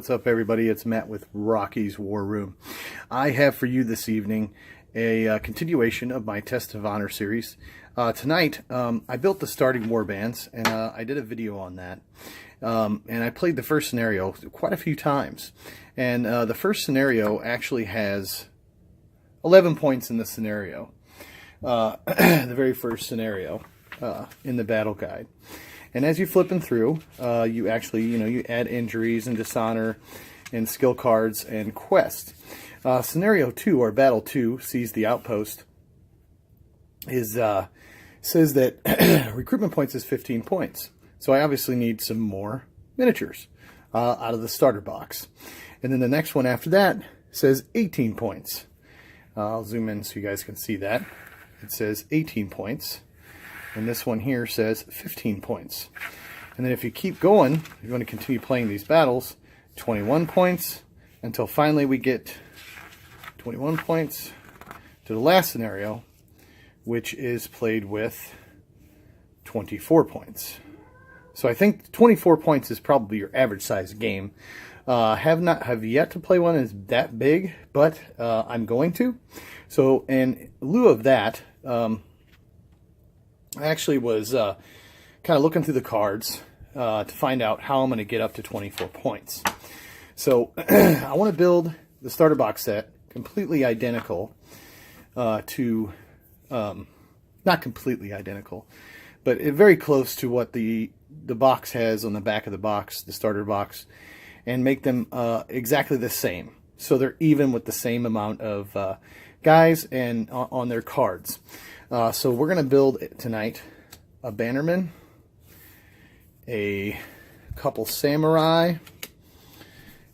what's up everybody? It's Matt with Rocky's War Room. I have for you this evening a continuation of my Test of Honor series. Tonight I built the starting warbands and I did a video on that. And I played the first scenario quite a few times. And the first scenario actually has 11 points in the scenario. The very first scenario in the battle guide. And as you're flipping through, you actually, you add injuries and dishonor and skill cards and quest. Scenario 2, or Battle 2, Seize the Outpost, says that recruitment points is 15 points. So I obviously need some more miniatures out of the starter box. And then the next one after that says 18 points. I'll zoom in so you guys can see that. It says 18 points. And this one here says 15 points. And then if you keep going, you're going to continue playing these battles, 21 points, until finally we get 21 points to the last scenario, which is played with 24 points. So I think 24 points is probably your average size game. Have yet to play one that's that big, but I'm going to. So in lieu of that, I actually was kind of looking through the cards to find out how I'm going to get up to 24 points. So I want to build the starter box set completely identical to, not completely identical, but very close to what the box has on the back of the box, the starter box, and make them exactly the same. So they're even with the same amount of guys and on their cards. So we're going to build tonight a bannerman, a couple samurai.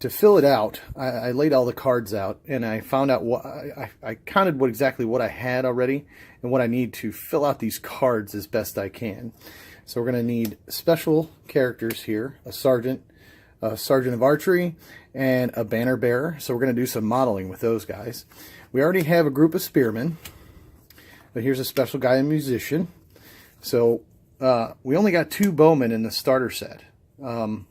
To fill it out, I laid all the cards out and I found out what I counted exactly what I had already and what I need to fill out these cards as best I can. So we're going to need special characters here, a sergeant of archery, and a banner bearer. So we're going to do some modeling with those guys. We already have a group of spearmen. But here's a special guy, a musician. So we only got 2 bowmen in the starter set, or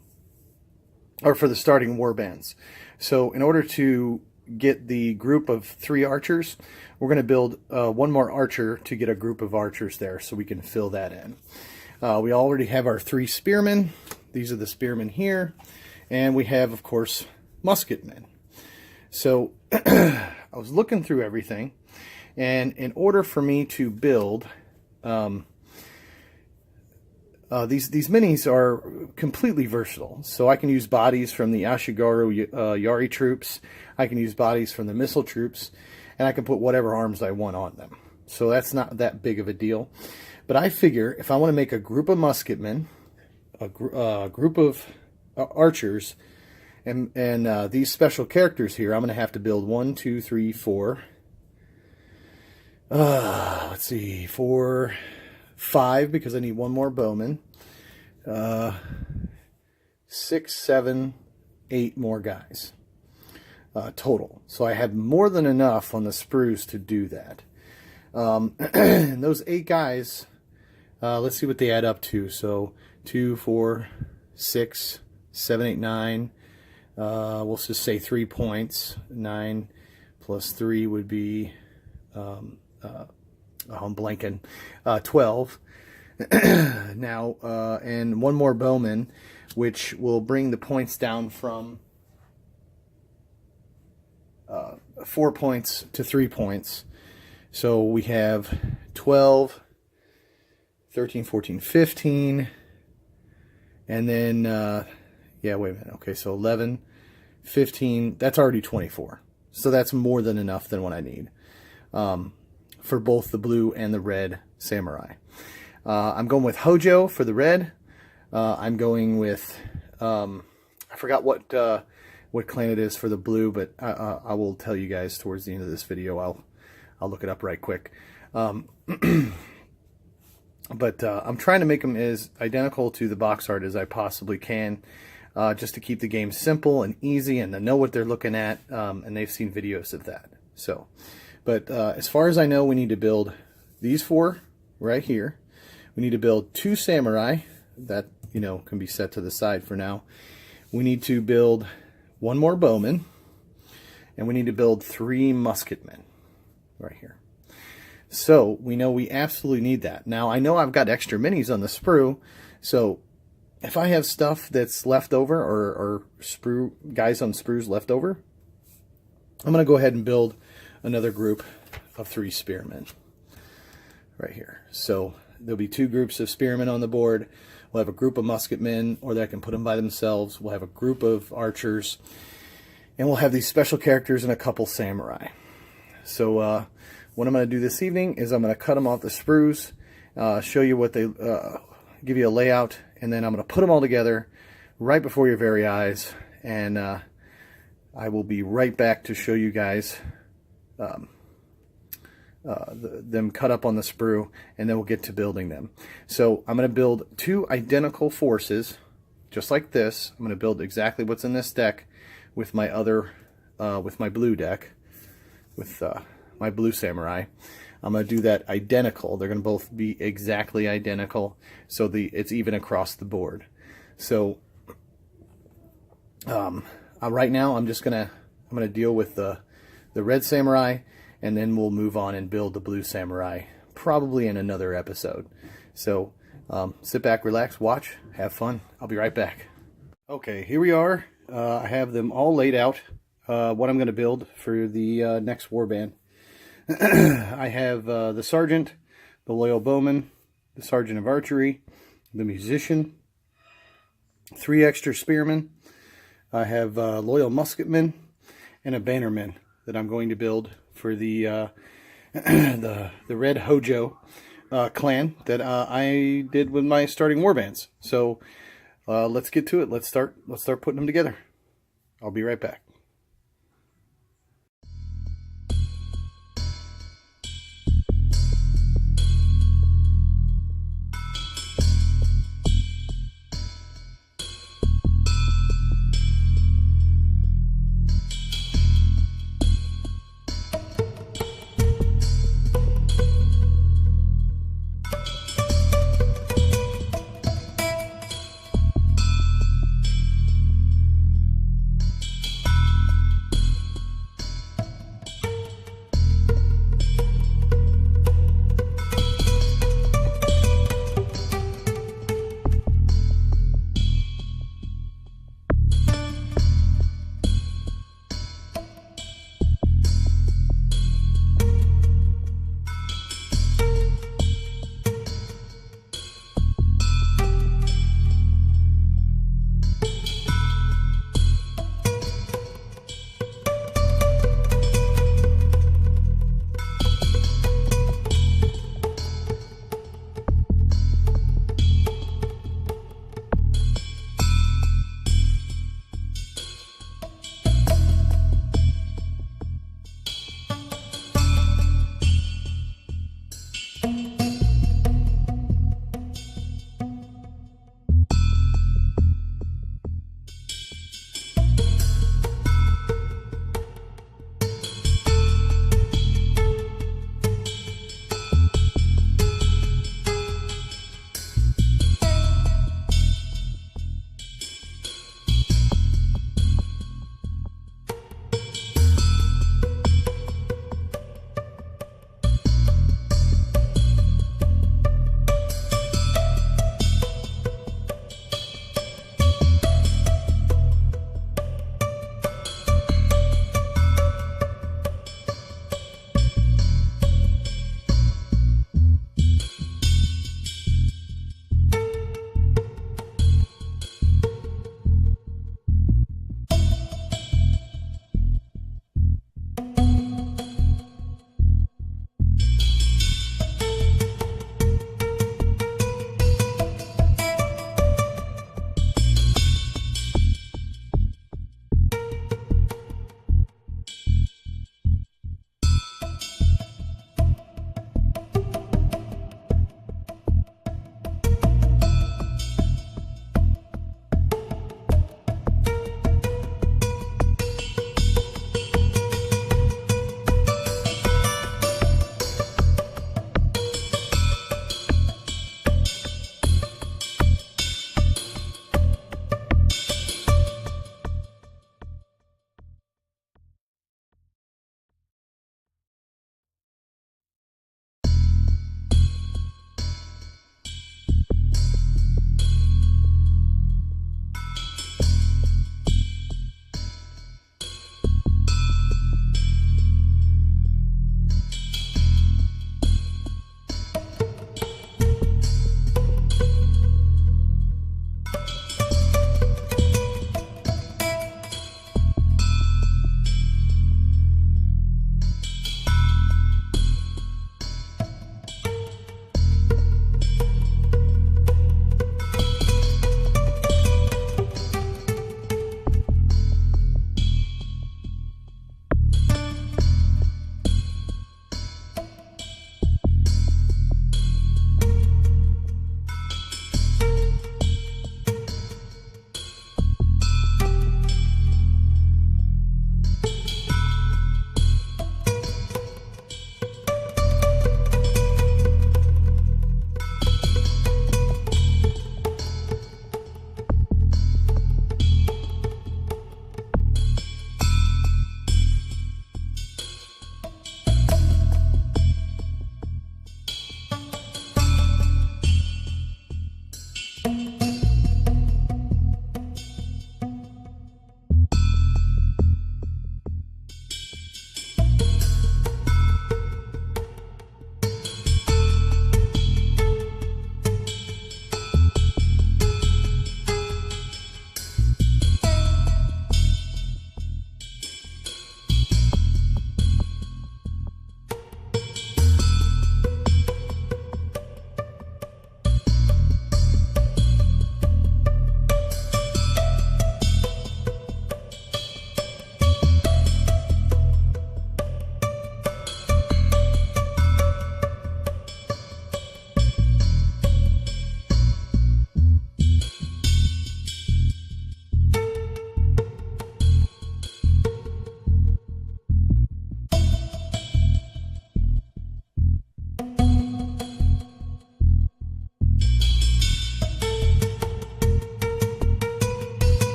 for the starting warbands. So in order to get the group of 3 archers, we're going to build 1 more archer to get a group of archers there, so we can fill that in. We already have our 3 spearmen. These are the spearmen here, and we have, of course, musketmen. So I was looking through everything. And in order for me to build, these minis are completely versatile. So I can use bodies from the Ashigaru Yari troops, I can use bodies from the missile troops, and I can put whatever arms I want on them. So that's not that big of a deal. But I figure if I want to make a group of musketmen, a group of archers, and these special characters here, I'm going to have to build 1, 2, 3, 4... let's see, 4, 5, because I need 1 more bowman. 6, 7, 8 more guys total. So I have more than enough on the sprues to do that. And those 8 guys, let's see what they add up to. So 2, 4, 6, 7, 8, 9. We'll just say 3 points. 9 plus 3 would be... I'm blanking. 12. Now, and 1 more bowman, which will bring the points down from 4 points to 3 points. So we have 12, 13, 14, 15, and then, yeah, wait a minute. Okay, so 11, 15, that's already 24. So that's more than enough than what I need. For both the blue and the red samurai. I'm going with Hojo for the red. I'm going with, I forgot what clan it is for the blue, but I will tell you guys towards the end of this video. I'll look it up right quick. But I'm trying to make them as identical to the box art as I possibly can, just to keep the game simple and easy and to know what they're looking at, and they've seen videos of that. So. But as far as I know, we need to build these 4 right here. We need to build 2 samurai that, can be set to the side for now. We need to build one more bowman, and we need to build 3 musketmen right here. So we know we absolutely need that. Now I know I've got extra minis on the sprue, so if I have stuff that's left over, or sprue guys on sprues left over, I'm going to go ahead and build another group of 3 spearmen right here. So there'll be 2 groups of spearmen on the board. We'll have a group of musketmen, or that can put them by themselves. We'll have a group of archers, and we'll have these special characters and a couple samurai. So what I'm going to do this evening is I'm going to cut them off the sprues, show you what they, give you a layout, and then I'm going to put them all together right before your very eyes, and I will be right back to show you guys them cut up on the sprue, and then we'll get to building them. So I'm going to build 2 identical forces, just like this. I'm going to build exactly what's in this deck with my other, with my blue deck, with my blue samurai. I'm going to do that identical. They're going to both be exactly identical, so it's even across the board. So right now I'm going to deal with the red samurai, and then we'll move on and build the blue samurai, probably in another episode. So sit back, relax, watch, have fun. I'll be right back. Okay, here we are. I have them all laid out, what I'm going to build for the next warband. I have the sergeant, the loyal bowman, the sergeant of archery, the musician, 3 extra spearmen. I have loyal musketmen, and a bannerman that I'm going to build for the the Red Hojo clan that I did with my starting warbands. So let's get to it. Let's start putting them together. I'll be right back.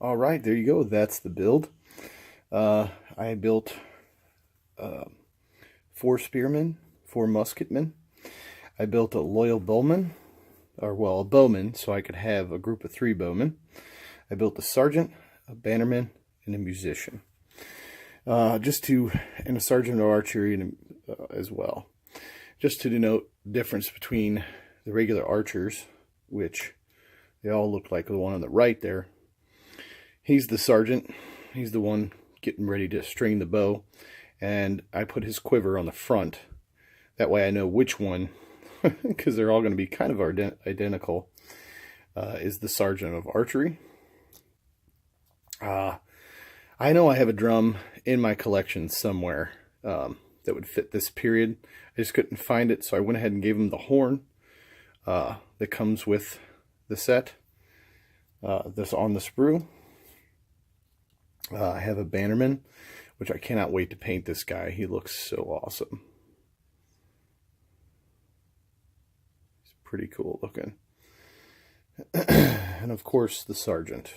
All right, there you go. That's the build. I built 4 spearmen, 4 musketmen. I built a loyal bowman, or well, a bowman, so I could have a group of 3 bowmen. I built a sergeant, a bannerman, and a musician. And a sergeant of archery as well. Just to denote the difference between the regular archers, which they all look like the one on the right there. He's the sergeant. He's the one getting ready to string the bow. And I put his quiver on the front. That way I know which one, because they're all going to be kind of identical, is the sergeant of archery. I know I have a drum in my collection somewhere that would fit this period. I just couldn't find it, so I went ahead and gave him the horn that comes with the set. This on the sprue. I have a bannerman, which I cannot wait to paint this guy. He looks so awesome. He's pretty cool looking. And of course, the sergeant.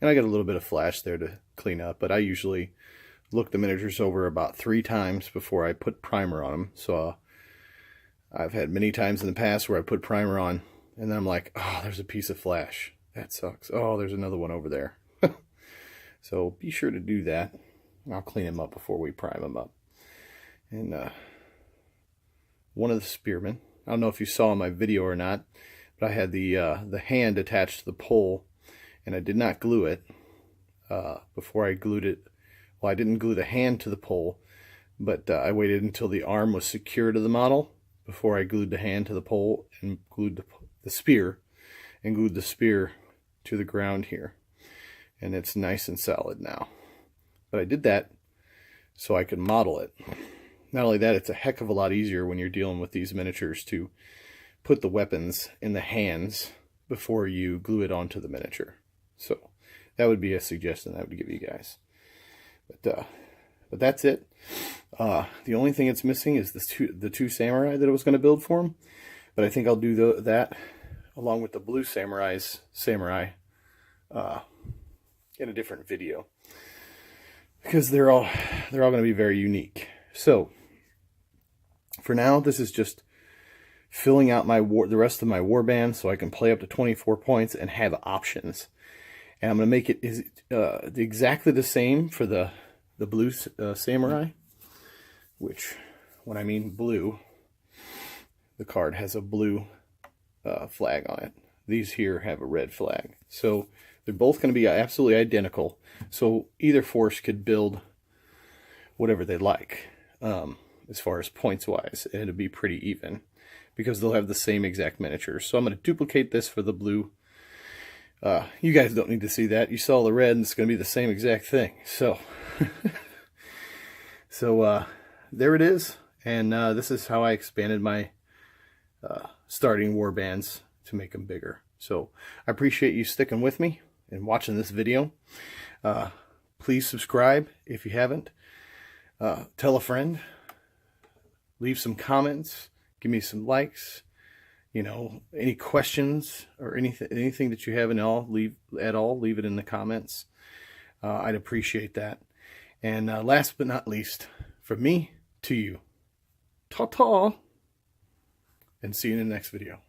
And I got a little bit of flash there to clean up, but I usually look the miniatures over about 3 times before I put primer on them. So I've had many times in the past where I put primer on, and then I'm like, oh, there's a piece of flash. That sucks. Oh, there's another one over there. So be sure to do that. I'll clean them up before we prime them up. And one of the spearmen, I don't know if you saw my video or not, but I had the hand attached to the pole, and I did not glue it before I glued it. Well, I didn't glue the hand to the pole, but I waited until the arm was secure to the model before I glued the hand to the pole and glued the spear, and glued the spear to the ground here. And it's nice and solid now. But I did that so I could model it. Not only that, it's a heck of a lot easier when you're dealing with these miniatures to put the weapons in the hands before you glue it onto the miniature. So that would be a suggestion I would give you guys. But that's it. The only thing it's missing is the two samurai that I was going to build for him. But I think I'll do that along with the blue samurai in a different video, because they're all going to be very unique. So for now, this is just filling out the rest of my warband so I can play up to 24 points and have options. And I'm going to make it exactly the same for the blue samurai, which, when I mean blue, the card has a blue flag on it. These here have a red flag. So they're both going to be absolutely identical. So either force could build whatever they like as far as points wise. And it'll be pretty even because they'll have the same exact miniatures. So I'm going to duplicate this for the blue. You guys don't need to see that. You saw the red and it's going to be the same exact thing. So, there it is. And this is how I expanded my starting warbands to make them bigger. So I appreciate you sticking with me and watching this video. Please subscribe if you haven't. Tell a friend. Leave some comments. Give me some likes. You know, any questions or anything that you have leave it in the comments. I'd appreciate that. And last but not least, from me to you, ta-ta, and see you in the next video.